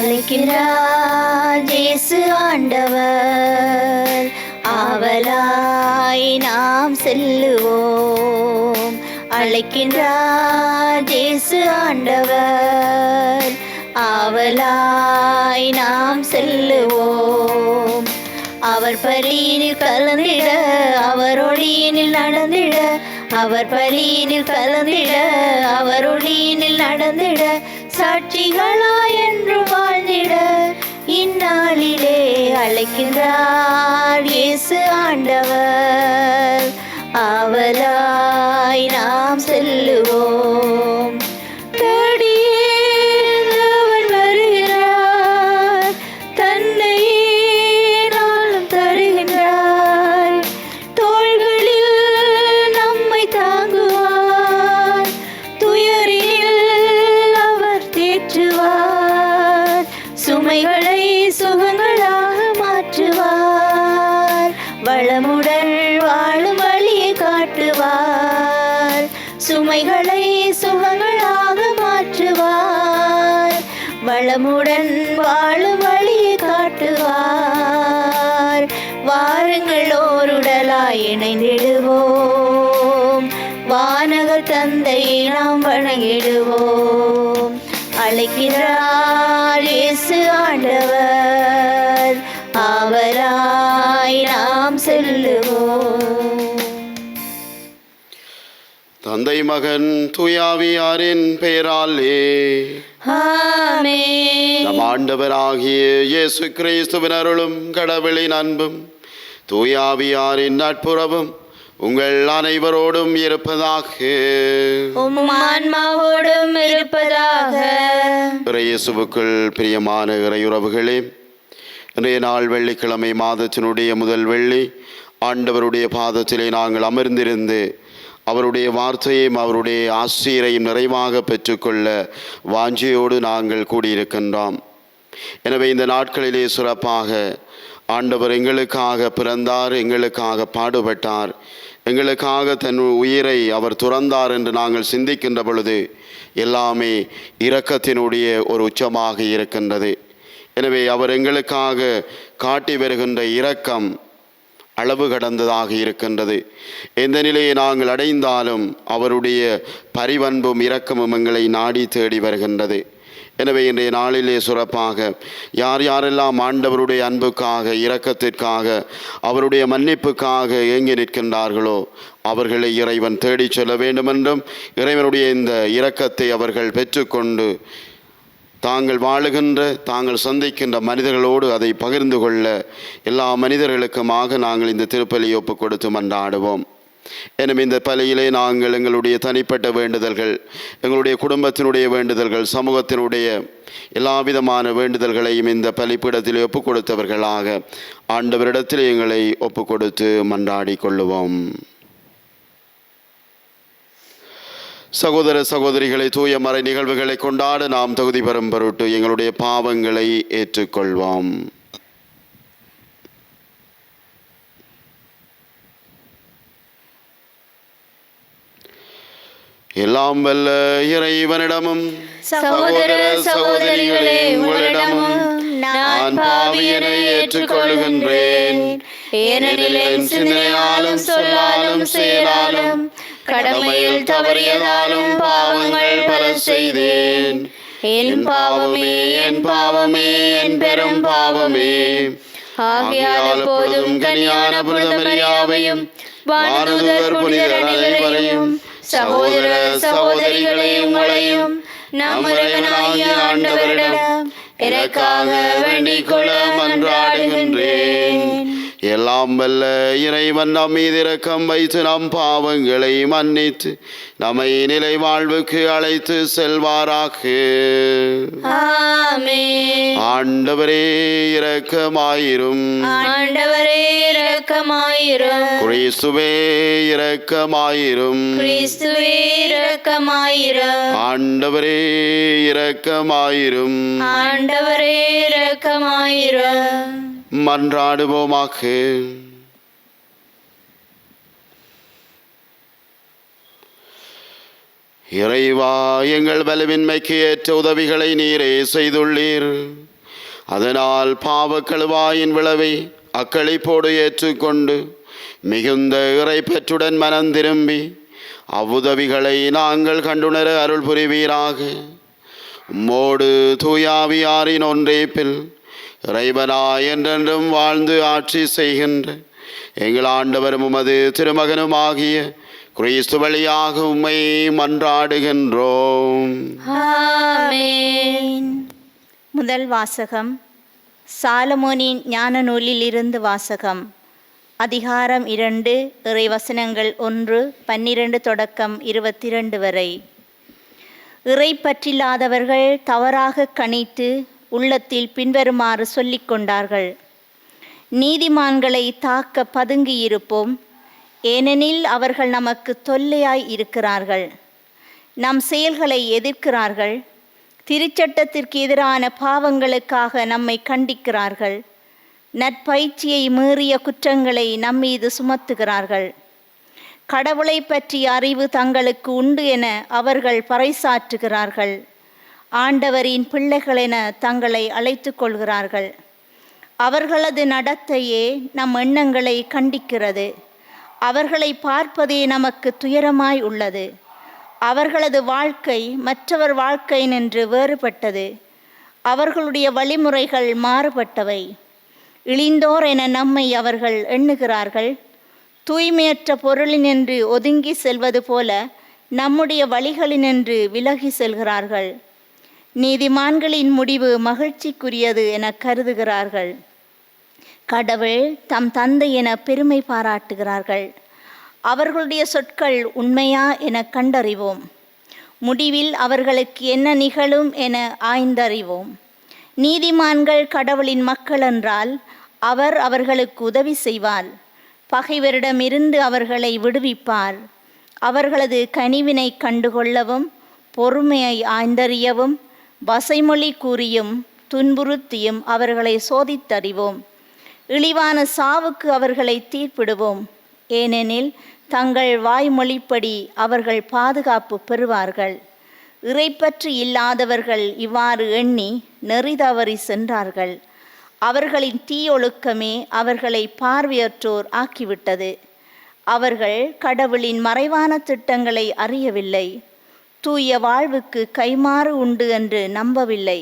அழைக்கின்றார் இயேசு ஆண்டவர், ஆவலாய் நாம் செல்லுவோம். அழைக்கின்றார் இயேசு ஆண்டவர், ஆவலாய் நாம் செல்லுவோம். அவர் பலியினில் கலந்திட, அவர் ஒளியினில் நடந்திட, அவர் பலியினில் கலந்திட, அவர் ஒளியினில் நடந்திட, சாட்சிகளாய் என்று வாழ்ந்திட இந்நாளிலே அழைக்கின்றார் இயேசு ஆண்டவர், ஆவலாய் நாம் செல்லுவோம். வளமுடன் வாழும் வழியை காட்டுவார், சுமைகளை சுகங்களாக மாற்றுவார். வளமுடன் வாழும் வழியை காட்டுவார். வாருங்கள் ஓருடலாய் இணைந்திடுவோம், வானகர் தந்தையை நாம் வணங்கிடுவோம். அழைக்கிறார் இயேசு ஆண்டவர், ஆவலாய் நாம் செல்லுவோம். தந்தை மகன் தூயாவியாரின் பெயராலே ஆமென். நம் ஆண்டவராகிய இயேசு கிறிஸ்துவின் அருளும் கடவுளின் அன்பும் தூயாவியாரின் நட்புறவும் உங்கள் அனைவரோடும் இருப்பதாக, உம் ஆன்மாவோடும் இருப்பதாக. இயேசுவுக்குள் பிரியமான இறையுறவுகளே, இன்றைய நாள் வெள்ளிக்கிழமை, மாதத்தினுடைய முதல் வெள்ளி, ஆண்டவருடைய பாதத்திலே நாங்கள் அமர்ந்திருந்து அவருடைய வார்த்தையும் அவருடைய ஆசிரியரையும் நிறைவாக பெற்றுக்கொள்ள வாஞ்சியோடு நாங்கள் கூடியிருக்கின்றோம். எனவே இந்த நாட்களிலே சிறப்பாக ஆண்டவர் எங்களுக்காக பிறந்தார், எங்களுக்காக பாடுபட்டார், எங்களுக்காக தன் உயிரை அவர் துறந்தார் என்று நாங்கள் சிந்திக்கின்ற பொழுது எல்லாமே இரக்கத்தினுடைய ஒரு உச்சமாக இருக்கின்றது. எனவே அவர் எங்களுக்காக காட்டி வருகின்ற இரக்கம் அளவு கடந்ததாக இருக்கின்றது. எந்த நிலையை நாங்கள் அடைந்தாலும் அவருடைய பரிவன்பும் இரக்கமும் எங்களை நாடி தேடி வருகின்றது. எனவே இன்றைய நாளிலே சிறப்பாக யார் யாரெல்லாம் ஆண்டவருடைய அன்புக்காக, இரக்கத்திற்காக, அவருடைய மன்னிப்புக்காக ஏங்கி நிற்கின்றார்களோ அவர்களை இறைவன் தேடி செல்ல வேண்டுமென்றும், இறைவனுடைய இந்த இரக்கத்தை அவர்கள் பெற்றுக்கொண்டு தாங்கள் வாழுகின்ற, தாங்கள் சந்திக்கின்ற மனிதர்களோடு அதை பகிர்ந்து கொள்ள எல்லா மனிதர்களுக்குமாக நாங்கள் இந்த திருப்பலியை ஒப்பு கொடுத்து மன்றாடுவோம். எனவே இந்த பலியிலே நாங்கள் எங்களுடைய தனிப்பட்ட வேண்டுதல்கள், எங்களுடைய குடும்பத்தினுடைய வேண்டுதல்கள், சமூகத்தினுடைய எல்லா விதமான வேண்டுதல்களையும் இந்த பலிப்பீடத்திலே ஒப்பு கொடுத்தவர்களாக ஆண்டவரிடத்தில் எங்களை ஒப்பு கொடுத்து மன்றாடி கொள்ளுவோம். சகோதர சகோதரிகளை, தூய மறை நிகழ்வுகளை கொண்டாட நாம் தகுதி பெறும் பொருட்டு எங்களுடைய பாவங்களை ஏற்றுக்கொள்வோம். எல்லாம் வல்ல இறைவனிடமும் சகோதர சகோதரிகளே, உங்களிடமும் நான் பாவியனை ஏற்றுக்கொள்கின்றேன். ஏனெனில் என் சிந்தனையாலும் சொல்லாலும் செயலாலும் கடமையில் தவறியதாலும் பாவங்கள் பல செய்தேன். என் பாவமே, என் பாவமே, என் பெரும் பாவமே. ஆகையால் எப்போதும் கனியான புனித மரியாவையும் வானதூதர் புனிதர் அனைவரையும், சகோதர சகோதரிகளே, உங்களையும் நம் இறைவனாகிய ஆண்டவரிடம் எனக்காக வேண்டிக் கொள்ள மன்றாடுகின்றேன். எல்லாம் வல்ல இறைவன் நம் மீது இரக்கம் வைத்து நம் பாவங்களை மன்னித்து நம்மை நிலை வாழ்வுக்கு அழைத்து செல்வாராக. ஆமென். ஆண்டவரே இரக்கமாயிரும். ஆண்டவரே இரக்கமாயிரும். கிறிஸ்துவே இரக்கமாயிரும். கிறிஸ்துவே இரக்கமாயிரும். ஆண்டவரே இரக்கமாயிரும். ஆண்டவரே இரக்கமாயிரும். மன்றாடுவோமாக. இறைவா, எங்கள் பலவின்மைக்கு ஏற்ற உதவிகளை நீரே செய்துள்ளீர். அதனால் பாவக்கழுவாயின் விளைவை அக்களிப்போடு ஏற்றுக்கொண்டு மிகுந்த இறைப்பற்றுடன் மனம் திரும்பி அவ்வுதவிகளை நாங்கள் கண்டுணர அருள் புரிவீராக. உம்மோடு தூயாவியாரின் ஒன்றேப்பில் இறைவனாய் என்றென்றும் வாழ்ந்து ஆட்சி செய்கின்ற எங்கள் ஆண்டவரும் உமது திருமகனுமாகிய கிறிஸ்து வழியாக உம்மை மன்றாடுகின்றோம். ஆமென். முதல் வாசகம் சாலமோனின் ஞான நூலிலிருந்து வாசகம். அதிகாரம் 2, இறைவசனங்கள் 1-12 தொடக்கம் 22 வரை. இறை பற்றில்லாதவர்கள் தவறாக கணித்து உள்ளத்தில் பின்வருமாறு சொல்லிக் கொண்டார்கள்: நீதிமான்களை தாக்க பதுங்கியிருப்போம், ஏனெனில் அவர்கள் நமக்கு தொல்லையாய் இருக்கிறார்கள். நம் செயல்களை எதிர்க்கிறார்கள், திருச்சட்டத்திற்கு எதிரான பாவங்களுக்காக நம்மை கண்டிக்கிறார்கள், நற்பயிற்சியை மீறிய குற்றங்களை நம்மீது சுமத்துகிறார்கள். கடவுளை பற்றிய அறிவு தங்களுக்கு உண்டு என அவர்கள் பறைசாற்றுகிறார்கள். ஆண்டவரின் பிள்ளைகளென தங்களை அழைத்து கொள்கிறார்கள். அவர்களது நடத்தையே நம் எண்ணங்களை கண்டிக்கிறது. அவர்களை பார்ப்பதே நமக்கு துயரமாய் உள்ளது. அவர்களது வாழ்க்கை மற்றவர் வாழ்க்கை நின்று வேறுபட்டது. அவர்களுடைய வழிமுறைகள் மாறுபட்டவை. இழிந்தோர் என நம்மை அவர்கள் எண்ணுகிறார்கள். தூய்மையற்ற பொருளினின்று ஒதுங்கி செல்வது போல நம்முடைய வழிகளினின்று விலகி செல்கிறார்கள். நீதிமான்களின் முடிவு மகிழ்ச்சிக்குரியது என கருதுகிறார்கள். கடவுள் தம் தந்தை என பெருமை பாராட்டுகிறார்கள். அவர்களுடைய சொற்கள் உண்மையா என கண்டறிவோம். முடிவில் அவர்களுக்கு என்ன நிகழும் என ஆய்ந்தறிவோம். நீதிமான்கள் கடவுளின் மக்கள் என்றால் அவர் அவர்களுக்கு உதவி செய்வார். பகைவரிடமிருந்து அவர்களை விடுவிப்பார். அவர்களது கனிவினை கண்டுகொள்ளவும் பொறுமையை ஆய்ந்தறியவும் வசைமொழி கூறியும் துன்புறுத்தியும் அவர்களை சோதித்தறிவோம். இழிவான சாவுக்கு அவர்களை தீர்ப்பிடுவோம். ஏனெனில் தங்கள் வாய்மொழிப்படி அவர்கள் பாதுகாப்பு பெறுவார்கள். இறைப்பற்று இல்லாதவர்கள் இவ்வாறு எண்ணி நெறி தவறி சென்றார்கள். அவர்களின் தீயொழுக்கமே அவர்களை பார்வையற்றோர் ஆக்கிவிட்டது. அவர்கள் கடவுளின் மறைவான திட்டங்களை அறியவில்லை. தூய வாழ்வுக்கு கைமாறு உண்டு என்று நம்பவில்லை.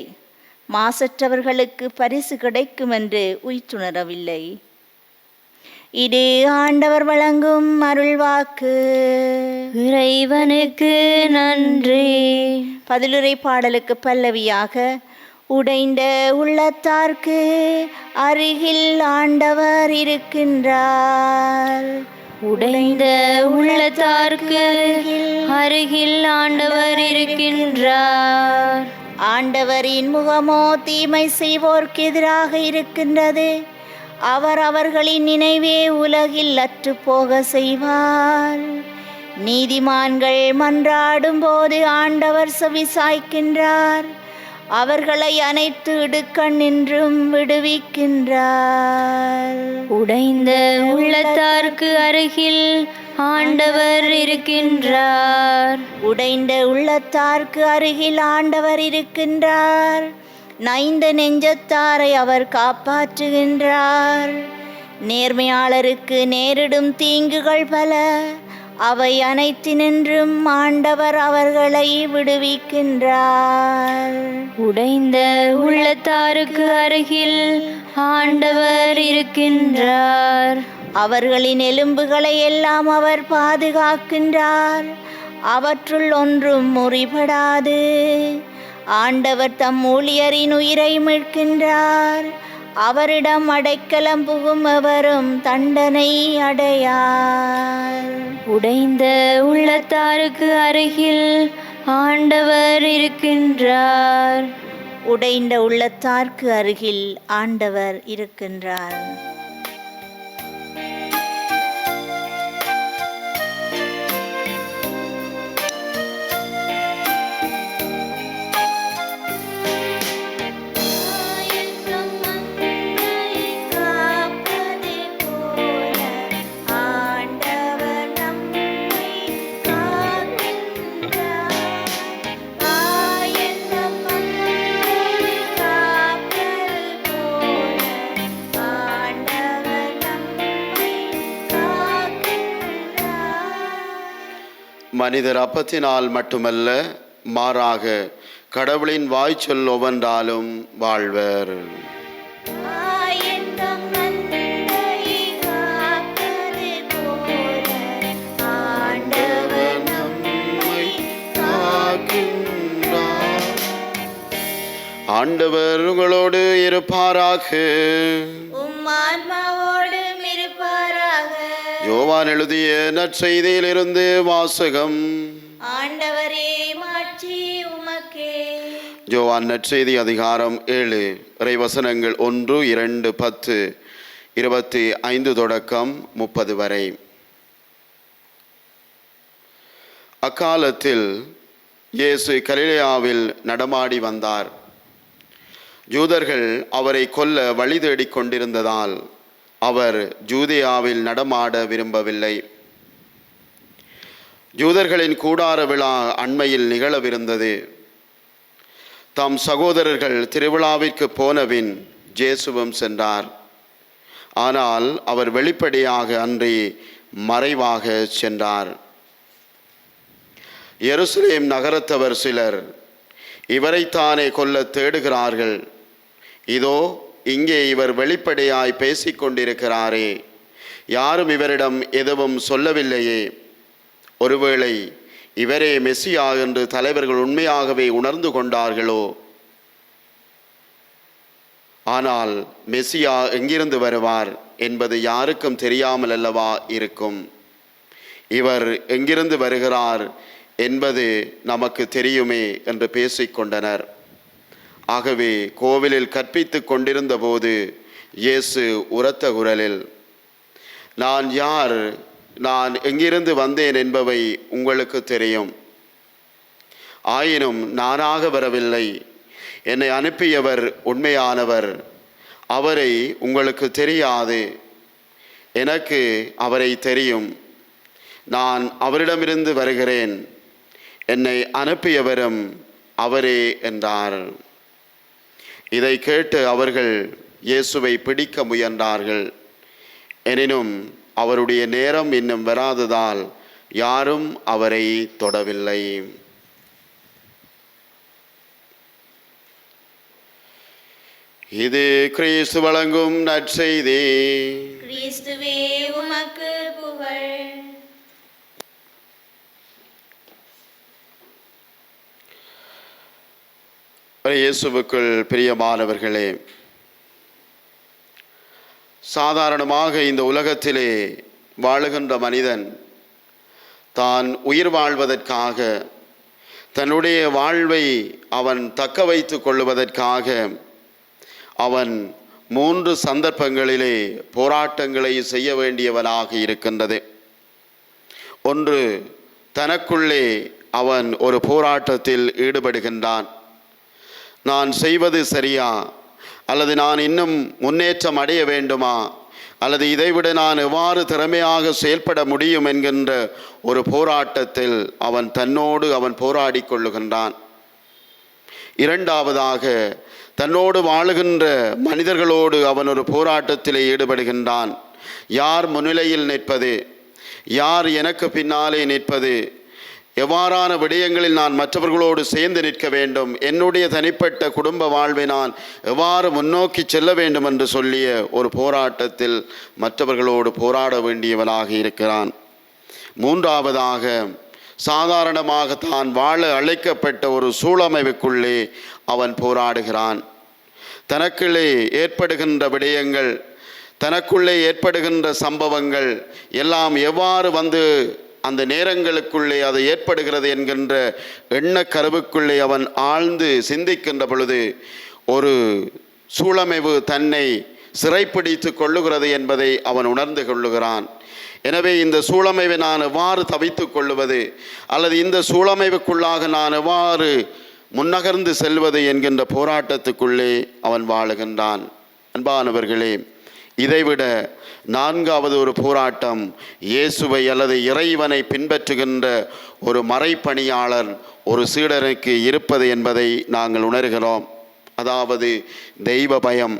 மாசற்றவர்களுக்கு பரிசு கிடைக்கும் என்று உய்த்துணரவில்லை. இது ஆண்டவர் வழங்கும் அருள்வாக்கு. இறைவனுக்கு நன்றி. பதிலுரை பாடலுக்கு பல்லவியாக: உடைந்த உள்ளத்தார்க்கு அருகில் ஆண்டவர் இருக்கின்றார். உடைந்த உள்ளத்தார்க்கு அருகில் ஆண்டவர் இருக்கின்றார். ஆண்டவரின் முகமோ தீமை செய்வோர்க்கு எதிராக இருக்கின்றது. அவர் அவர்களின் நினைவே உலகில் அற்று போக செய்வார். நீதிமான்கள் மன்றாடும் போது ஆண்டவர் செவிசாய்க்கின்றார். அவர்களை அனைத்து இடுக்கண்ணின்றும் விடுவிக்கின்றார். உடைந்த உள்ளத்தார்க்கு அருகில் ஆண்டவர் இருக்கின்றார். உடைந்த உள்ளத்தார்க்கு அருகில் ஆண்டவர் இருக்கின்றார். நைந்த நெஞ்சத்தாரை அவர் காப்பாற்றுகின்றார். நேர்மையாளருக்கு நேரிடும் தீங்குகள் பல. அவை அனைத்தினின்றும் ஆண்டவர் அவர்களை விடுவிக்கின்றார். உடைந்த உள்ளத்தாருக்கு அருகில் ஆண்டவர் இருக்கின்றார். அவர்களின் எலும்புகளை எல்லாம் அவர் பாதுகாக்கின்றார். அவற்றுள் ஒன்றும் முறிபடாது. ஆண்டவர் தம் ஊழியரின் உயிரை மீட்கின்றார். அவரிடம் அடைக்கலம் புகும் எவரும் தண்டனை அடையார். உடைந்த உள்ளத்தாருக்கு அருகில் ஆண்டவர் இருக்கின்றார். உடைந்த உள்ளத்தார்க்கு அருகில் ஆண்டவர் இருக்கின்றார். மனிதர் அப்பத்தினால் மட்டுமல்ல, மாறாக கடவுளின் வாய்ச்சொல் ஒவ்வொன்றாலும் வாழ்வர். ஆண்டவர் உங்களோடு இருப்பாராக. யோவான் எழுதிய நற்செய்தியிலிருந்து வாசகம். ஆண்டவரே, மாட்சி உமக்கே. யோவான் நற்செய்தி அதிகாரம் 7 இறைவசனங்கள் 1, 2, 10, 25 தொடக்கம் 30 வரை. அக்காலத்தில் இயேசு கலிலேயாவில் நடமாடி வந்தார். யூதர்கள் அவரை கொல்ல வழி தேடிக் கொண்டிருந்ததால் அவர் ஜூதேயாவில் நடமாட விரும்பவில்லை. யூதர்களின் கூடார விழா அண்மையில் நிகழவிருந்தது. தம் சகோதரர்கள் திருவிழாவிற்கு போனபின் இயேசுவும் சென்றார். ஆனால் அவர் வெளிப்படையாக அன்றி மறைவாக சென்றார். எருசலேம் நகரத்தவர் சிலர் இவரைத்தானே கொல்ல தேடுகிறார்கள். இதோ இங்கே இவர் வெளிப்படையாய் பேசிக்கொண்டிருக்கிறாரே, யாரும் இவரிடம் எதுவும் சொல்லவில்லையே. ஒருவேளை இவரே மெசியா என்று தலைவர்கள் உண்மையாகவே உணர்ந்து கொண்டார்களோ? ஆனால் மெசியா எங்கிருந்து வருவார் என்பது யாருக்கும் தெரியாமல் அல்லவா இருக்கும். இவர் எங்கிருந்து வருகிறார் என்பது நமக்கு தெரியுமே என்று பேசிக்கொண்டனர். ஆகவே கோவிலில் கற்பித்து கொண்டிருந்த போது இயேசு உரத்த குரலில், நான் யார், நான் எங்கிருந்து வந்தேன் என்பவை உங்களுக்கு தெரியும். ஆயினும் நானாக வரவில்லை, என்னை அனுப்பியவர் உண்மையானவர். அவரை உங்களுக்கு தெரியாது, எனக்கு அவரை தெரியும். நான் அவரிடமிருந்து வருகிறேன், என்னை அனுப்பியவரும் அவரே என்றார். இதை கேட்டு அவர்கள் இயேசுவை பிடிக்க முயன்றார்கள். எனினும் அவருடைய நேரம் இன்னும் வராததால் யாரும் அவரை தொடவில்லை. இது கிறிஸ்து வழங்கும் நற்செய்தி. கிறிஸ்துவே உமக்கு புகழ். இயேசுவுக்குள் பிரியமானவர்களே, சாதாரணமாக இந்த உலகத்திலே வாழுகின்ற மனிதன் தான் உயிர் வாழ்வதற்காக, தன்னுடைய வாழ்வை அவன் தக்க வைத்து கொள்ளுவதற்காக அவன் 3 சந்தர்ப்பங்களிலே போராட்டங்களை செய்ய வேண்டியவனாக இருக்கின்றது. ஒன்று, தனக்குள்ளே அவன் ஒரு போராட்டத்தில் ஈடுபடுகின்றான். நான் செய்வது சரியா, அல்லது நான் இன்னும் முன்னேற்றம் அடைய வேண்டுமா, அல்லது இதைவிட நான் எவ்வாறு திறமையாக செயல்பட முடியும் என்கின்ற ஒரு போராட்டத்தில் அவன் தன்னோடு அவன் போராடி கொள்ளுகின்றான். இரண்டாவதாக, தன்னோடு வாழுகின்ற மனிதர்களோடு அவன் ஒரு போராட்டத்திலே ஈடுபடுகின்றான். யார் முன்னிலையில் நிற்பது, யார் எனக்கு பின்னாலே நிற்பது, எவ்வாறான விடயங்களில் நான் மற்றவர்களோடு சேர்ந்து நிற்க வேண்டும், என்னுடைய தனிப்பட்ட குடும்ப வாழ்வை நான் எவ்வாறு முன்னோக்கி செல்ல வேண்டும் என்று சொல்லிய ஒரு போராட்டத்தில் மற்றவர்களோடு போராட வேண்டியவனாக இருக்கிறான். மூன்றாவதாக, சாதாரணமாக தான் வாழ அழைக்கப்பட்ட ஒரு சூழமைவுக்குள்ளே அவன் போராடுகிறான். தனக்குள்ளே ஏற்படுகின்ற விடயங்கள், தனக்குள்ளே ஏற்படுகின்ற சம்பவங்கள் எல்லாம் எவ்வாறு வந்து அந்த நேரங்களுக்குள்ளே அது ஏற்படுகிறது என்கின்ற எண்ணக்கருவுக்குள்ளே அவன் ஆழ்ந்து சிந்திக்கின்ற பொழுது ஒரு சூழமைவு தன்னை சிறைப்பிடித்து கொள்ளுகிறது என்பதை அவன் உணர்ந்து கொள்ளுகிறான். எனவே இந்த சூழமைவை நான் எவ்வாறு தவித்து கொள்ளுவது, அல்லது இந்த சூழமைவுக்குள்ளாக நான் எவ்வாறு முன்னகர்ந்து செல்வது என்கின்ற போராட்டத்துக்குள்ளே அவன் வாழுகின்றான். அன்பானவர்களே, இதைவிட 4வது ஒரு போராட்டம் இயேசுவை அல்லது இறைவனை பின்பற்றுகின்ற ஒரு மறைப்பணியாளர், ஒரு சீடனுக்கு இருப்பது என்பதை நாங்கள் உணர்கிறோம். அதாவது தெய்வ பயம்.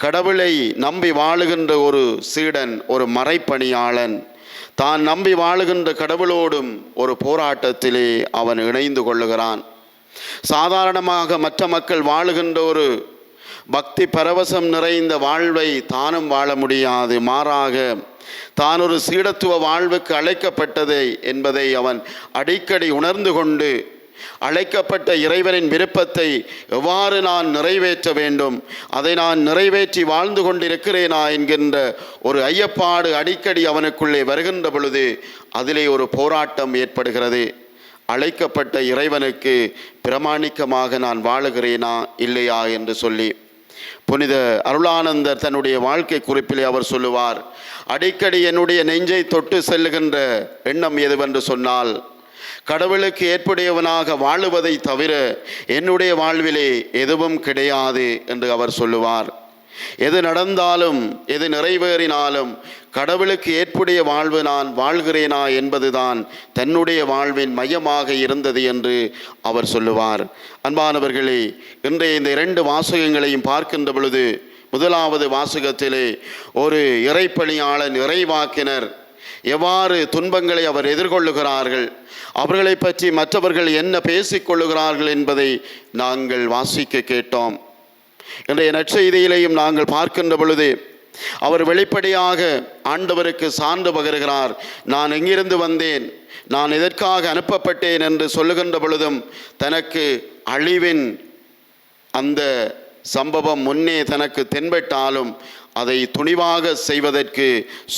கடவுளை நம்பி வாழுகின்ற ஒரு சீடன், ஒரு மறைப்பணியாளன் தான் நம்பி வாழுகின்ற கடவுளோடும் ஒரு போராட்டத்திலே அவன் இணைந்து கொள்ளுகிறான். சாதாரணமாக மற்ற மக்கள் வாழுகின்ற ஒரு பக்தி பரவசம் நிறைந்த வாழ்வை தானும் வாழ முடியாது. மாறாக தான் ஒரு சீடத்துவ வாழ்வுக்கு அழைக்கப்பட்டதை என்பதை அவன் அடிக்கடி உணர்ந்து கொண்டு அழைக்கப்பட்ட இறைவனின் விருப்பத்தை எவ்வாறு நான் நிறைவேற்ற வேண்டும், அதை நான் நிறைவேற்றி வாழ்ந்து கொண்டிருக்கிறேனா என்கின்ற ஒரு ஐயப்பாடு அடிக்கடி அவனுக்குள்ளே வருகின்ற பொழுது அதிலே ஒரு போராட்டம் ஏற்படுகிறது. அழைக்கப்பட்ட இறைவனுக்கு பிரமாணிக்கமாக நான் வாழுகிறேனா இல்லையா என்று சொல்லி புனித அருளானந்தர் தன்னுடைய வாழ்க்கை குறிப்பிலே அவர் சொல்லுவார், அடிக்கடி என்னுடைய நெஞ்சை தொட்டு செல்லுகின்ற எண்ணம் எதுவென்று சொன்னால், கடவுளுக்கு ஏற்புடையவனாக வாழுவதை தவிர என்னுடைய வாழ்விலே எதுவும் கிடையாது என்று அவர் சொல்லுவார். எது நடந்தாலும் எது நிறைவேறினாலும் கடவுளுக்கு ஏற்புடைய வாழ்வு நான் வாழ்கிறேனா என்பதுதான் தன்னுடைய வாழ்வின் மையமாக இருந்தது என்று அவர் சொல்லுவார். அன்பானவர்களே, இன்றைய இந்த 2 வாசகங்களையும் பார்க்கின்ற பொழுது முதலாவது வாசகத்திலே ஒரு இறைப்பணியாளன் இறைவாக்கினர் எவ்வாறு துன்பங்களை அவர் எதிர்கொள்ளுகிறார்கள், அவர்களை பற்றி மற்றவர்கள் என்ன பேசிக்கொள்ளுகிறார்கள் என்பதை நாங்கள் வாசிக்க கேட்டோம். இன்றைய நற்செய்தியிலேயும் நாங்கள் பார்க்கின்ற பொழுது அவர் வெளிப்படையாக ஆண்டவருக்கு சான்று பகருகிறார். நான் எங்கிருந்து வந்தேன், நான் எதற்காக அனுப்பப்பட்டேன் என்று சொல்லுகின்ற பொழுதும் தனக்கு அழிவின் அந்த சம்பவம் முன்னே தனக்கு தென்பட்டாலும் அதை துணிவாக செய்வதற்கு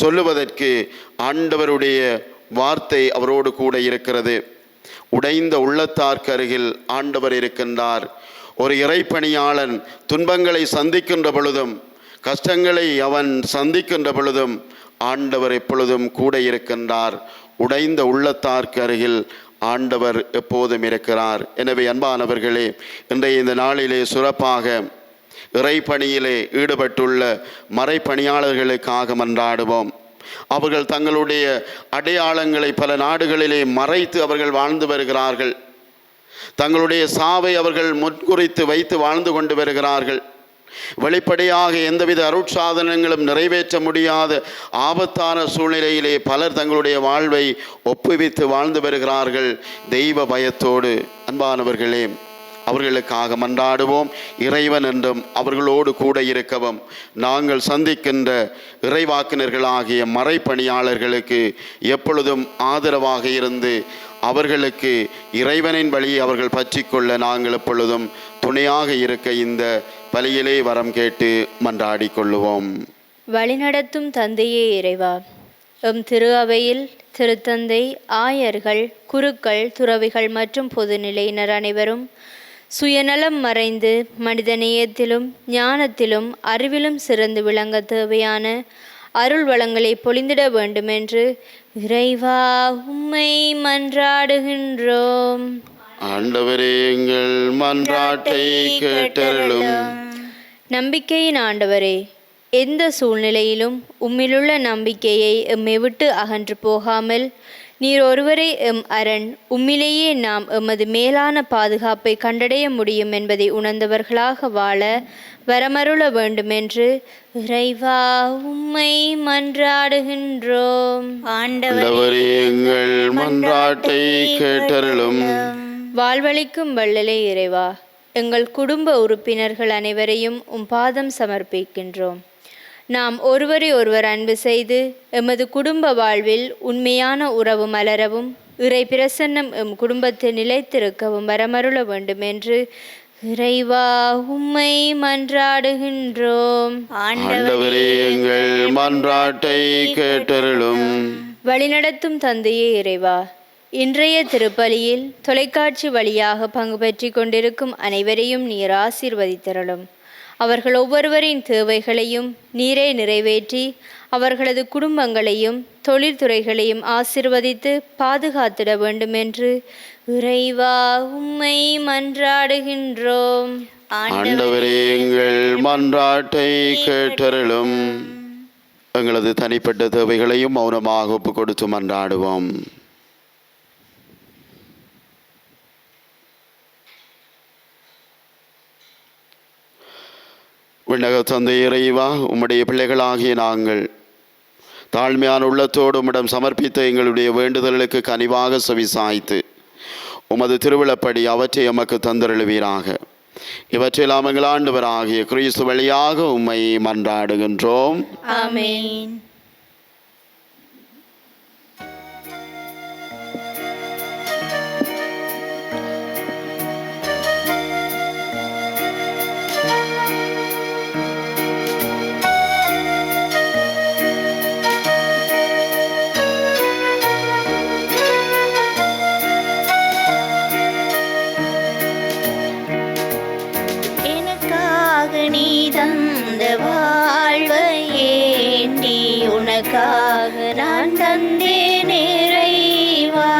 சொல்லுவதற்கு ஆண்டவருடைய வார்த்தை அவரோடு கூட இருக்கிறது. உடைந்த உள்ளத்தார்க்கு அருகில் ஆண்டவர் இருக்கின்றார். ஒரு இறைப்பணியாளன் துன்பங்களை சந்திக்கின்ற பொழுதும் கஷ்டங்களை அவன் சந்திக்கின்ற பொழுதும் ஆண்டவர் எப்பொழுதும் கூட இருக்கின்றார். உடைந்த உள்ளத்தார்க்கு அருகில் ஆண்டவர் எப்போதும் இருக்கிறார். எனவே அன்பானவர்களே, இன்றைய இந்த நாளிலே சிறப்பாக இறைப்பணியிலே ஈடுபட்டுள்ள மறைப்பணியாளர்களுக்காக மன்றாடுவோம். அவர்கள் தங்களுடைய அடையாளங்களை பல நாடுகளிலே மறைத்து அவர்கள் வாழ்ந்து வருகிறார்கள். தங்களுடைய சாவை அவர்கள் முன்குறித்து வைத்து வாழ்ந்து கொண்டு வருகிறார்கள். வெளிப்படையாக எந்தவித அருட்சாதனங்களும் நிறைவேற்ற முடியாத ஆபத்தான சூழ்நிலையிலே பலர் தங்களுடைய வாழ்வை ஒப்புவித்து வாழ்ந்து வருகிறார்கள் தெய்வ பயத்தோடு. அன்பானவர்களே, அவர்களுக்காக மன்றாடுவோம். இறைவன் என்றும் அவர்களோடு கூட இருக்கவும் நாங்கள் சந்திக்கின்ற இறைவாக்கினர்களாகிய மறைப்பணியாளர்களுக்கு எப்பொழுதும் ஆதரவாக இருந்து அவர்களுக்கு இறைவனின் வழியை அவர்கள் பற்றி கொள்ள நாங்கள் எப்பொழுதும் துணையாக இருக்க இந்த பலியிலே வரம் கேட்டு மன்றாடி கொள்ளுவோம். வழிநடத்தும் தந்தையே இறைவா, எம் திரு அவையில் திருத்தந்தை, ஆயர்கள், குருக்கள், துறவிகள் மற்றும் பொதுநிலையினர் அனைவரும் சுயநலம் மறைந்து மனிதநேயத்திலும் ஞானத்திலும் அறிவிலும் சிறந்து விளங்க தேவையான அருள் வளங்களை பொழிந்திட வேண்டுமென்று இறைவா உம்மை மன்றாடுகின்றோம். ஆண்டவரே, எங்கள் மன்றாட்டை கேட்டருளும். நம்பிக்கையின் ஆண்டவரே, எந்த சூழ்நிலையிலும் உம்மிலுள்ள நம்பிக்கையை எம்மை விட்டு அகன்று போகாமல் நீர் ஒருவரே எம் அரண், உம்மிலேயே நாம் எமது மேலான பாதுகாப்பை கண்டடைய முடியும் என்பதை உணர்ந்தவர்களாக வாழ வரமருள வேண்டுமென்று இறைவா உம்மை மன்றாடுகின்றோம். ஆண்டவரே, எங்கள் மன்றாட்டை கேட்டருளும். வாழ்வளிக்கும் வள்ளலே இறைவா, எங்கள் குடும்ப உறுப்பினர்கள் அனைவரையும் உம் பாதம் சமர்ப்பிக்கின்றோம். நாம் ஒருவரை ஒருவர் அன்பு செய்து எமது குடும்ப வாழ்வில் உண்மையான உறவு மலரவும் இறை பிரசன்னம் எம் குடும்பத்தில் நிலைத்திருக்கவும் வரமருள வேண்டும் என்று இறைவா உம்மை மன்றாடுகின்றோம். ஆண்டவரே, எங்கள் மன்றாட்டை கேட்டருளும். வழிநடத்தும் தந்தையே இறைவா, இன்றைய திருப்பலியில் தொலைக்காட்சி வழியாக பங்கு பெற்றி கொண்டிருக்கும் அனைவரையும் நீர் ஆசீர்வதித்தருளும். அவர்கள் ஒவ்வொருவரின் தேவைகளையும் நீரே நிறைவேற்றி அவர்களது குடும்பங்களையும் தொழில்துறைகளையும் ஆசீர்வதித்து பாதுகாத்திட வேண்டுமென்று இறைவா உம்மை மன்றாடுகின்றோம். ஆண்டவரே, எங்கள் மன்றாட்டை கேட்டருளும். எங்களது தனிப்பட்ட தேவைகளையும் மௌனமாக ஒப்பு கொடுத்து மன்றாடுவோம். விண்ணக தந்தை இறைவா, உம்முடைய பிள்ளைகளாகிய நாங்கள் தாழ்மையான உள்ளத்தோடு உம்மிடம் சமர்ப்பித்த எங்களுடைய வேண்டுதல்களுக்கு கனிவாக செவிசாய்த்து உமது திருவிழப்படி அவற்றை எமக்கு தந்தருளுவீராக. இவற்றையெல்லாம் எங்கள் ஆண்டவராகிய கிறிஸ்து வழியாக உம்மை மன்றாடுகின்றோம். ஆமென். எனக்காக நீ தந்த வாழ்வை ஏந்தி உனக்காக நான் தந்தேன் இறைவா.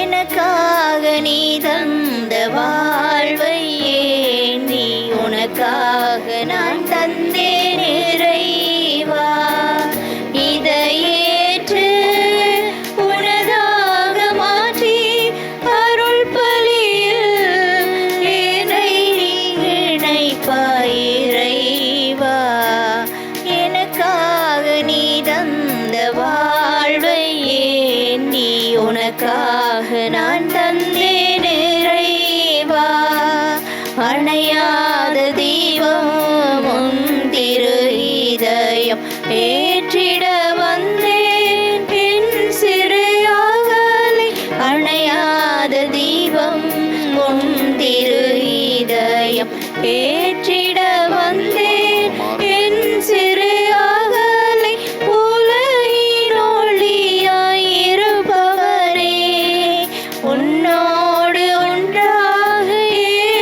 எனக்காக நீ தந்த வாழ்வை ஏந்தி உனக்காக நான் தந்தேன் இறைவா. இதை ஏற்று உனதாக மாற்றி அருள் பலியில் என்னை இணைப்பாய் இறைவா. எனக்காக நீ தந்த வாழ்வை ஏந்தி உனக்காக நான் தந்தேன் இறைவா. அணையாத தீபம் உன் திரு இதயம் ஏற்றிட வந்தேன் என் சிறு அகலை. அணையாத தீபம் உன் திரு இதயம் ஏற்றிட வந்தேன் என் சிறு அகலை. உலகின் ஒளியாய் இருப்பவரே, உன்னோடு ஒன்றாக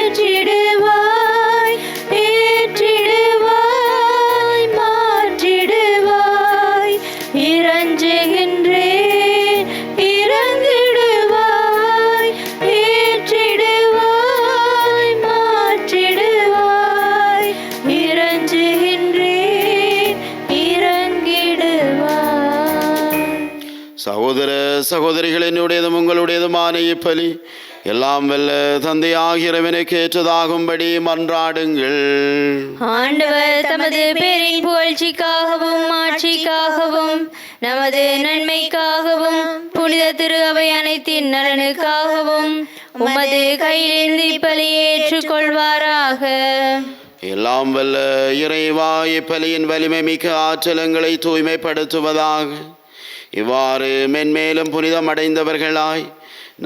ஏற்றிடுவாய் ஏற்றிடுவாய் மாற்றிடுவாய். இறஞ்சுகின்றேன் இறங்கிடுவாய் ஏற்றிடுவாய் மாற்றிடுவாய். இறஞ்சுகின்றேன் இறங்கிடுவாய். சகோதர சகோதரிகள், என்னுடையதும் உங்களுடையதுமான இப்பலி எல்லாம் வல்ல தந்தையாகிய இறைவனுக்கு ஏற்றதாகும்படி மன்றாடுங்கள். ஆண்டவர் தமது பேரின் புகழ்ச்சிக்காகவும் ஆட்சிக்காகவும் நமது நன்மைக்காகவும் புனித திரு அவை அனைத்தின் நலனுக்காகவும் உமது கையிலிருந்து இப்பலியை ஏற்றுக்கொள்வாராக. எல்லாம் வல்ல இறைவா, இப்பலியின் வலிமை மிக்க ஆற்றலங்களை தூய்மைப்படுத்துவதாக. இவ்வாறு மென்மேலும் புனிதம் அடைந்தவர்களாய்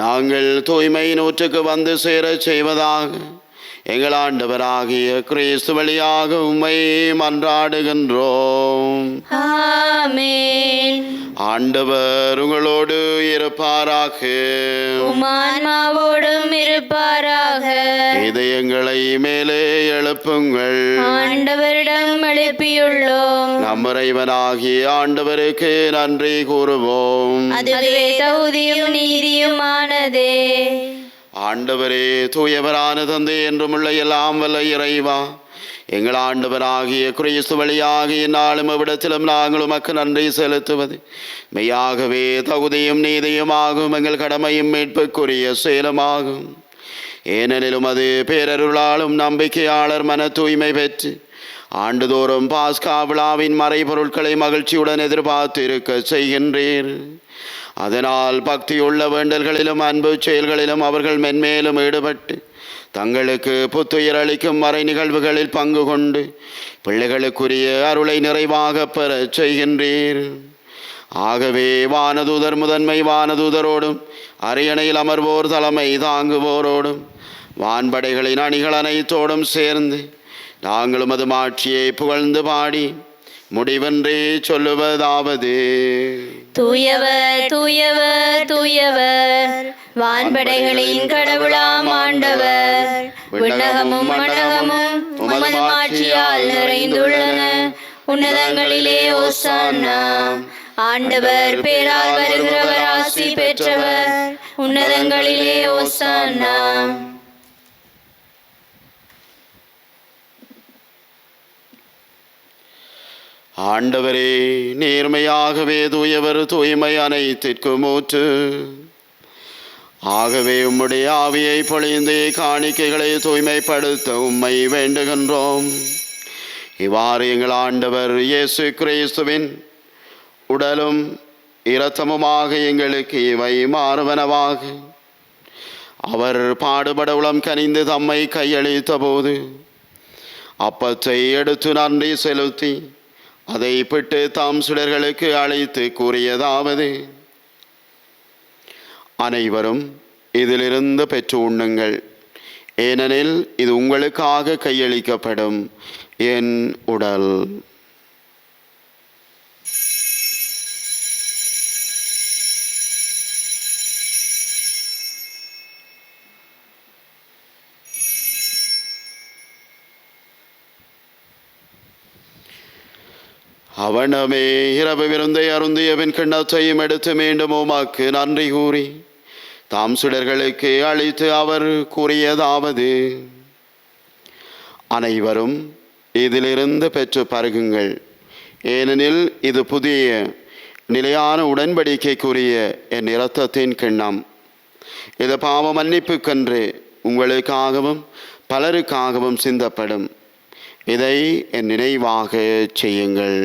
நாங்கள் தூய்மை நூற்றுக்கு வந்து சேரச் செய்வதாக எங்கள் ஆண்டவராகிய கிறிஸ்து வழியாக உம்மை மன்றாடுகின்றோம். ஆமென். ஆண்டவர் உங்களோடு இருப்பாராக. உமான்மாவோடும் இருப்பாராக. இதயங்களை மேலே எழுப்புங்கள். ஆண்டவரிடம் எழுப்பியுள்ளோம். நம் இறைவனாகிய ஆண்டவருக்கு நன்றி கூறுவோம். அதுவே தகுதியும் நீதியுமானதே. ஆண்டவரே, தூயவரான தந்தை என்றுமுள்ள எல்லாம் வல்ல இறைவா, எங்கள் ஆண்டவராகிய கிறிஸ்து வழியாக இந்நாளும் இவ்விடத்திலும் நாங்கள் உமக்கு நன்றி செலுத்துவது மெய்யாகவே தகுதியும் நீதியுமாகும். எங்கள் கடமையும் மீட்புக்குரிய செயலுமாகும். ஏனெனிலும் அது பேரருளாலும் நம்பிக்கையாளர் மன தூய்மை பெற்று ஆண்டுதோறும் பாஸ்கா விழாவின் மறைபொருட்களை மகிழ்ச்சியுடன் எதிர்பார்த்து இருக்க செய்கின்றீர். அதனால் பக்தியுள்ள வேண்டல்களிலும் அன்பு செயல்களிலும் அவர்கள் மென்மேலும் ஈடுபட்டு தங்களுக்கு புத்துயிர் அளிக்கும் மறை நிகழ்வுகளில் பங்கு கொண்டு பிள்ளைகளுக்குரிய அருளை நிறைவாக பெற செய்கின்றீர். ஆகவே வானதூதர் முதன்மை வானதூதரோடும் அரியணையில் அமர்வோர் தலைமை தாங்குவோரோடும் வான்படைகளின் அணிகள் அனைத்தோடும் சேர்ந்து நாங்களும் அது மாட்சியை புகழ்ந்து பாடி முடிவென்றே சொல்லுவதாவது: தூயவர் தூயவர் தூயவர், வான்படைகளின் கடவுளாம் ஆண்டவர். விண்ணகமும் மண்ணகமும் உமது மாட்சியால் நிறைந்துள்ளன. உன்னதங்களிலே ஓசானா. ஆண்டவர் பேரால் வருகிறவர் ஆசி பெற்றவர். உன்னதங்களிலே ஓசானா. ஆண்டவரே, நேர்மையாகவே தூயவர், தூய்மை அனைத்திற்கும் ஊற்று. ஆகவே உம்முடைய ஆவியை பொழிந்து காணிக்கைகளை தூய்மைப்படுத்த உம்மை வேண்டுகின்றோம். இவ்வாறு எங்கள் ஆண்டவர் இயேசு கிறிஸ்துவின் உடலும் இரத்தமுமாக எங்களுக்கு இவை மாறுவனவாக. அவர் பாடுபட உளம் கனிந்து தம்மை கையளித்த போது அப்பத்தை எடுத்து நன்றி செலுத்தி அதை பிட்டு தாம் சுடர்களுக்கு அழைத்து கூறியதாவது: அனைவரும் இதிலிருந்து பெற்று உண்ணுங்கள், ஏனெனில் இது உங்களுக்காக கையளிக்கப்படும் என் உடல். அவனமே இரவு விருந்தை அருந்திய பின் கிண்ணத்தையும் எடுத்து மீண்டும் உமக்கு நன்றி கூறி தாம் சுடர்களுக்கு அளித்து அவர் கூறியதாவது: அனைவரும் இதிலிருந்து பெற்று பருகுங்கள், ஏனெனில் இது புதிய நிலையான உடன்படிக்கைக்குரிய என் இரத்தத்தின் கிண்ணம். இது பாவ மன்னிப்புக்கென்று உங்களுக்காகவும் பலருக்காகவும் சிந்தப்படும். இதை என் நினைவாக செய்யுங்கள்.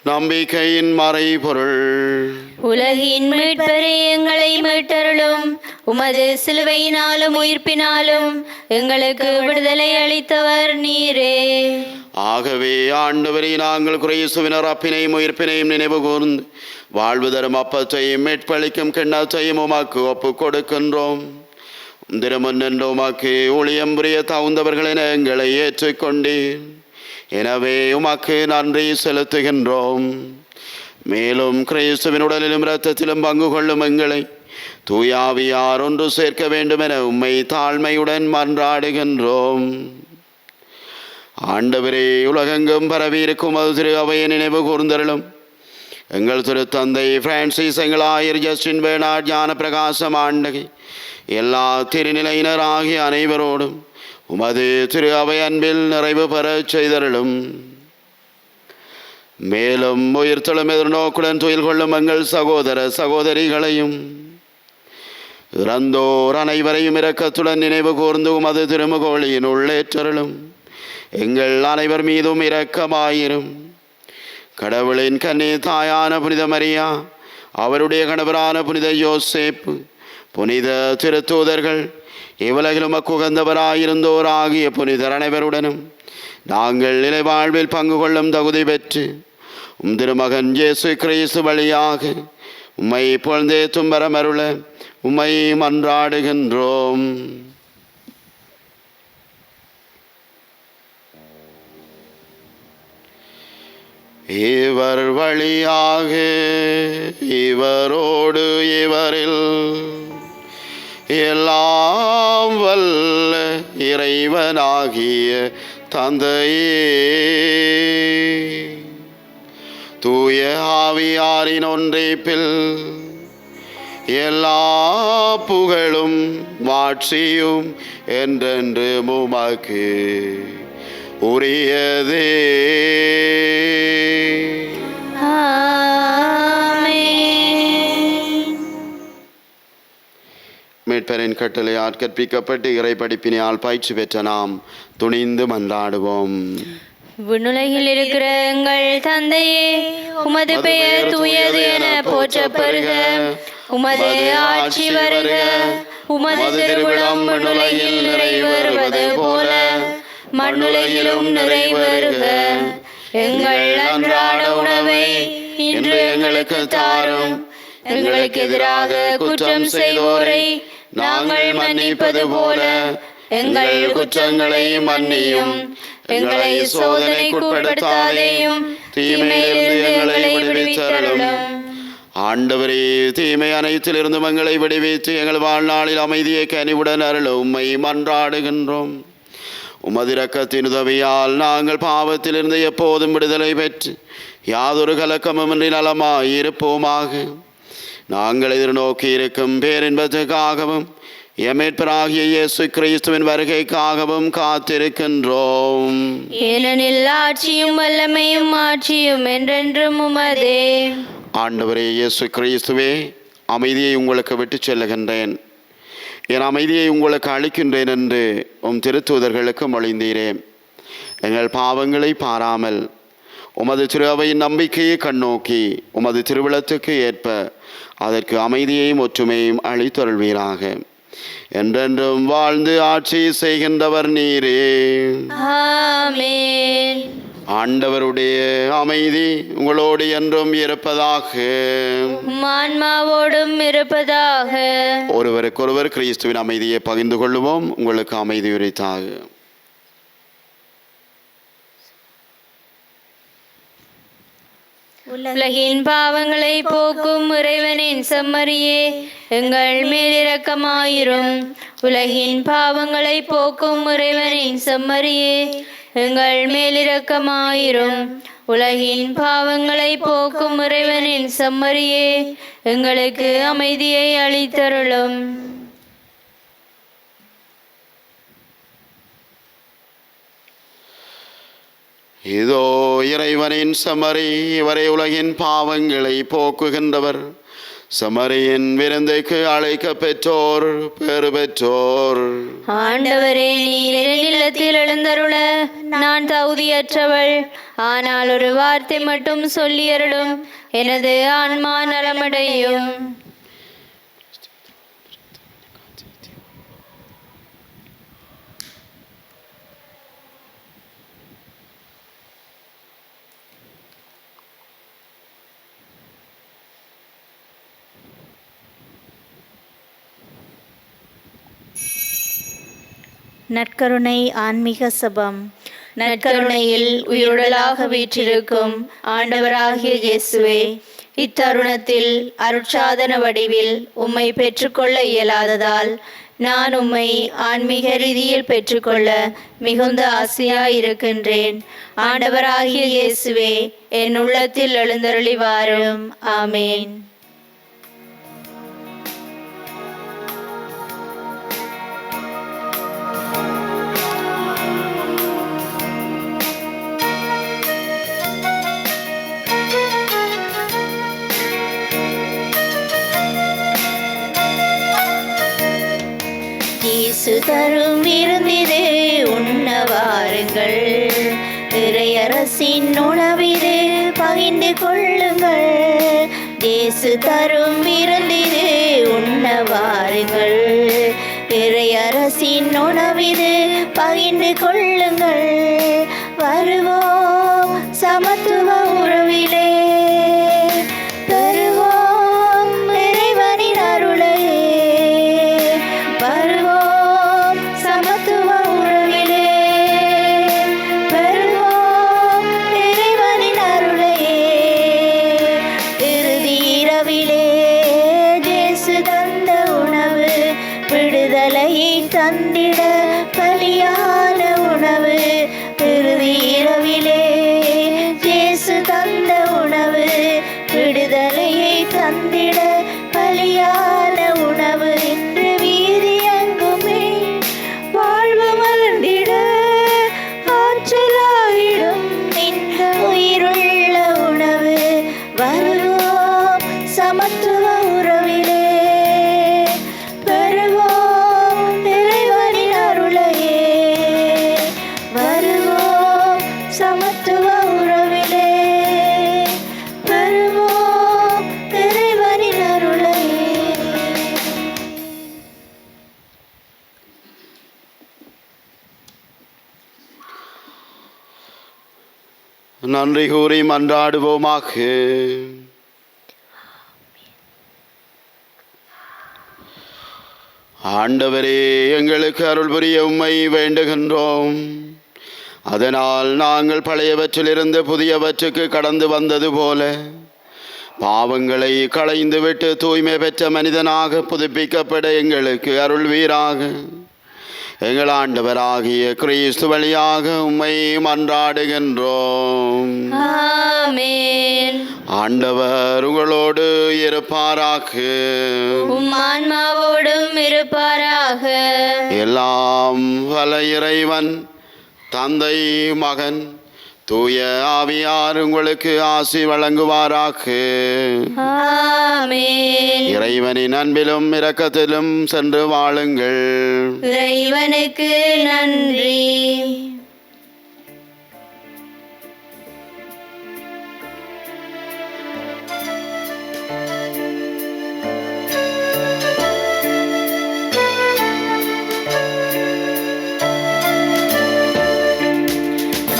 நம்பிக்கையின் மறைபொருள். உலகின் மீட்பரே, எங்களை மீட்டருளும். உமது சிலுவையினாலும் உயிர்ப்பினாலும் எங்களுக்கு விடுதலை அளித்தவர் நீரே. ஆகவே ஆண்டவரே, நாங்கள் கிறிஸ்துவின் அப்பினையும் உயிர்ப்பினையும் நினைவு கூர்ந்து வாழ்வு தரும் அப்பத்தையும் மீட்பளிக்கும் கிண்ணத்தையும் உமக்கு ஒப்பு கொடுக்கின்றோம். திருமுன் உமக்கு ஊழியம் புரிய தகுந்தவர்களின் எங்களை ஏற்றுக்கொண்டீர். எனவே உமக்கு நன்றி செலுத்துகின்றோம். மேலும் கிறிஸ்துவின் உடலிலும் இரத்தத்திலும் பங்கு கொள்ளும் எங்களை தூயாவியார் ஒன்று சேர்க்க வேண்டும் என உம்மை தாழ்மையுடன் மன்றாடுகின்றோம். ஆண்டவரே, உலகெங்கும் பரவியிருக்கும் அது திரு அவையை நினைவு கூர்ந்தருளும். எங்கள் திரு தந்தை பிரான்சிஸ், எங்கள் ஆயர் ஜஸ்டின் பேர்னார்ட், ஞான பிரகாசம் ஆண்டகை, எல்லா திருநிலையினர் ஆகிய அனைவரோடும் உமது திரு அவை அன்பில் நிறைவு பெறச் செய்தருளும். மேலும் உயிர்த்தெழும் எதிர்நோக்குடன் துயில் கொள்ளும் எங்கள் சகோதர சகோதரிகளையும் இறந்தோர் அனைவரையும் இரக்கத்துடன் நினைவு கூர்ந்து உமது திருமுகொழியின் உள்ளேற்றருளும். எங்கள் அனைவர் மீதும் இரக்கமாயிரும். கடவுளின் கன்னி தாயான புனித மரியா, அவருடைய கணவரான புனித யோசேப்பு, புனித திருத்தூதர்கள், இவ்வுலகிலும் உகந்தவராயிருந்தோர் ஆகிய புனிதர் அனைவருடனும் நாங்கள் இறைவாழ்வில் பங்கு கொள்ளும் தகுதி பெற்று உம் திருமகன் இயேசு கிறிஸ்து வழியாக உம்மை பொழுதே தும்பரமருள உம்மை மன்றாடுகின்றோம். இவர் வழியாக இவரோடு இவரில் எல்லாம் வல்ல இறைவனாகிய தந்தையே, தூய ஆவியாரின் ஒன்றிப்பில் எல்லா புகழும் மாட்சியும் என்றென்று உமக்கு உரியதே. மீட்பரின் கட்டளையால் கற்பிக்கப்பட்டு இறை படிப்பினால் பயிற்சி பெற்ற நாம் துணிந்து மன்றாடுவோம். விண்ணுலகில் இருக்கிற எங்கள் தந்தையே, உமது பெயர் தூயது என போற்றப் பெறுக. உமது ஆட்சி வருக. உமது திருவுளம் விண்ணுலகில் நிறைவேறுவது போல மண்ணுலகிலும் நிறைவேறுக. எங்கள் அன்றாட உணவை இன்று எங்களுக்கு தாரும். எங்களுக்கு எதிராக குற்றம் செய்தோரை நாங்கள் மன்னிப்பது போல எங்கள் குற்றங்களை மன்னியும். எங்களை சோதனைக்குட்படுத்தாதேயும், தீமையிலிருந்து எங்களை விடுவித்தருளும். ஆண்டவரே, தீமை அனைத்திலிருந்து எங்களை விடுவித்து எங்கள் வாழ்நாளில் அமைதியை கனிவுடன் அருள உம்மை மன்றாடுகின்றோம். உமது இரக்கத்தின் உதவியால் நாங்கள் பாவத்திலிருந்து எப்போதும் விடுதலை பெற்று யாதொரு கலக்கமுமின்றி நலமாய் இருப்போமாக. நாங்கள் எதிர்நோக்கி இருக்கும் பேரின்பத்துக்காகவும் எமேற்பராகிய இயேசு கிறிஸ்துவின் வருகைக்காகவும் காத்திருக்கின்றோம். ஏனெனில் ஆட்சியும் வல்லமையும் ஆட்சியும் என்றென்றும் உமதே. ஆண்டவரே இயேசு கிறிஸ்துவே, அமைதியை உங்களுக்கு விட்டு செல்லுகின்றேன், என் அமைதியை உங்களுக்கு அளிக்கின்றேன் என்று உம் திருத்தூதர்களுக்கு மொழிந்தீரே. எங்கள் பாவங்களை பாராமல் உமது திரு அவையின் நம்பிக்கையை கண்ணோக்கி உமது திருவிழத்துக்கு ஏற்ப அதற்கு அமைதியையும் ஒற்றுமையும் அளித்தருள்வீராக. என்றென்றும் வாழ்ந்து ஆட்சி செய்கின்றவர் நீரே. ஆமென். ஆண்டவருடைய அமைதி உங்களோடு என்றும் இருப்பதாக. உம் ஆன்மாவோடும் இருப்பதாக. ஒருவருக்கொருவர் கிறிஸ்துவின் அமைதியை பகிர்ந்து கொள்ளுவோம். உங்களுக்கு அமைதி உரித்தாக. உலகின் பாவங்களை போக்கும் இறைவனின் செம்மறியே, எங்கள் மேல் இரக்கமாயிரும். உலகின் பாவங்களை போக்கும் இறைவனின் செம்மறியே, எங்கள் மேல் இரக்கமாயிரும். உலகின் பாவங்களை போக்கும் இறைவனின் செம்மறியே, எங்களுக்கு அமைதியை அளித்தருளும். இதோ இறைவனின் செம்மறி, இவரை உலகின் பாவங்களை போக்குகின்றவர். செம்மறியின் விருந்துக்கு அழைக்க பெற்றோர் பெறு பெற்றோர். ஆண்டவரே, நீர் என் இல்லத்தில் எழுந்தருள நான் தகுதியற்றவள். ஆனால் ஒரு வார்த்தை மட்டும் சொல்லியருளும், எனது ஆன்மா நலமடையும். நற்கருணை ஆன்மீக சபம். நற்கருணையில் உயிருடலாக வீற்றிருக்கும் ஆண்டவராகிய இயேசுவே, இத்தருணத்தில் அருட்சாதன வடிவில் உம்மை பெற்றுக்கொள்ள இயலாததால் நான் உம்மை ஆன்மீக ரீதியில் பெற்றுக்கொள்ள மிகுந்த ஆசையாயிருக்கின்றேன். ஆண்டவராகிய இயேசுவே, என் உள்ளத்தில் எழுந்தருளி வாரும். ஆமேன். இயேசு தரும் விருந்திது உண்ண வாருங்கள், இறையரசின் உணவிது பகிர்ந்து கொள்ளுங்கள். இயேசு தரும் விருந்திது உண்ண வாருங்கள், இறையரசின் உணவிது பகிர்ந்து கொள்ளுங்கள். வருவோம் சமத்துவ உறவிலே, பெறுவோம் இறைவனின் அருளை. வருவோம் சமத்துவ உறவிலே, பெறுவோம் இறைவனின் அருளையே. இறுதி இரவிலே இயேசு தந்த உணவு, விடுதலையை தந்திட பலியான உணவு. இறுதி இரவிலே இயேசு தந்த உணவு, விடுதலையை தந்திட பலியான உணவு. இன்று வீதி எங்குமே வாழ்வு மலர்ந்திட ஆற்றலாயிடும் இந்த உயிருள்ள உணவு. வருவோம் சமத்துவ உறவிலே, பெறுவோம் இறைவனின் அருளையே. வருவோம் சமத்துவ உறவிலே, பெறுவோம் இறைவனின் அருளையே. நன்றி கூறி மன்றாடுவோமாக. ஆண்டவரே, எங்களுக்கு அருள் புரிய உம்மை வேண்டுகின்றோம். அதனால் நாங்கள் பழையவற்றிலிருந்து புதியவற்றுக்கு கடந்து வந்தது போல பாவங்களை களைந்துவிட்டு தூய்மை பெற்ற மனிதனாக புதுப்பிக்கப்பட எங்களுக்கு அருள்வீராக. எங்கள் ஆண்டவராகிய கிறிஸ்து வழியாக உம்மை மன்றாடுகின்றோம். ஆமென். ஆண்டவர் உங்களோடு இருப்பாராக. உம் ஆன்மாவோடும் இருப்பாராக. எல்லாம் வல்ல இறைவன் தந்தை, மகன், தூய ஆவியார் உங்களுக்கு ஆசி வழங்குவாராக. ஆமென். இறைவனின் அன்பிலும் இரக்கத்திலும் சென்று வாழுங்கள். இறைவனுக்கு நன்றி.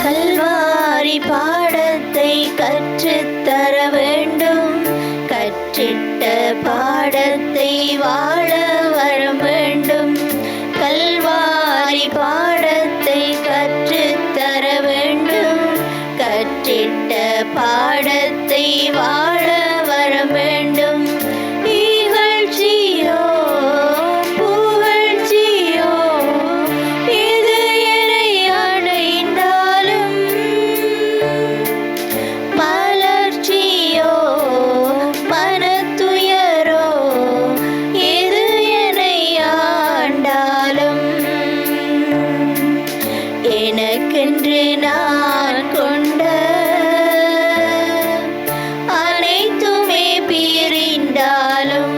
கல்வாரி பாடத்தை கற்றுத்தர வேண்டும். கற்றிட்ட பாடத்தை வாழ வர வேண்டும். கல்வாரி பாடத்தை கற்றுத்தர வேண்டும். கற்றிட்ட பாடத்தை வாழ வர வேண்டும். இகழ்ச்சியோ புகழ்ச்சியோ இது என்னை அடைந்தாலும், மலர்ச்சியோ மனத்துயரோ இது என்னை ஆண்டாலும், எனக்கென்று நான் கொண்ட அனைத்துமே பிரிந்தாலும்,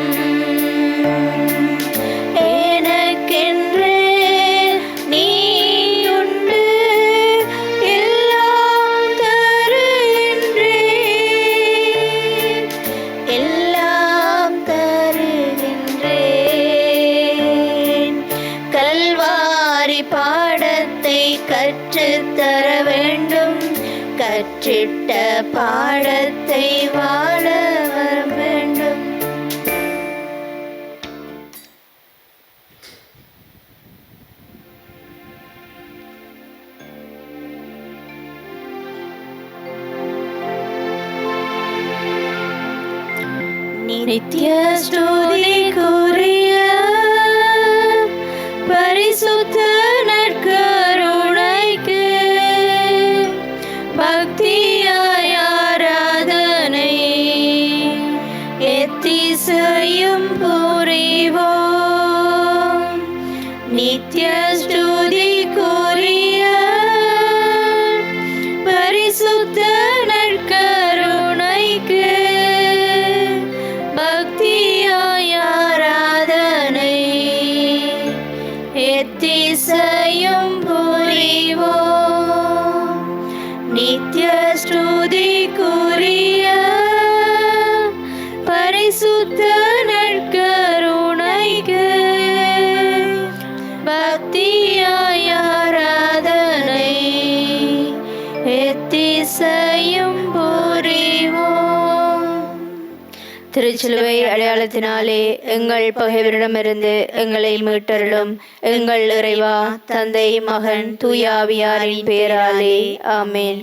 எனக்கென்று நீ உண்டு எல்லாம் தருகின்றேன், எல்லாம் தருகின்றேன். கல்வாரி பாடத்தை கற்றுத்தர வேண்டும். கற்றிட்ட பாடத்தை வாழ வர வேண்டும். நித்ய ஸ்துதிக்குரிய பரிசுத்த நற்கருணைக்கு பக்தியாய் ஆராதனை எத்திசையும் புரிவோம். நித்ய ஸ்துதிக்குரிய பரிசுத்த நற்கருணைக்கு பக்தியாய் ஆராதனை எத்திசையும் புரிவோம். நித்ய ஸ்துதிக்குரிய பரிசுத்த நற்கருணைக்கு பக்தியாய் ஆராதனை எத்திசையும் புரிவோம். திருச்சிலுவை அடையாளத்தினாலே எங்கள் பகைவரிடமிருந்து எங்களை மீட்டருளும். எங்கள் இறைவா, தந்தை, மகன், தூய ஆவியாரின் பெயராலே ஆமென்.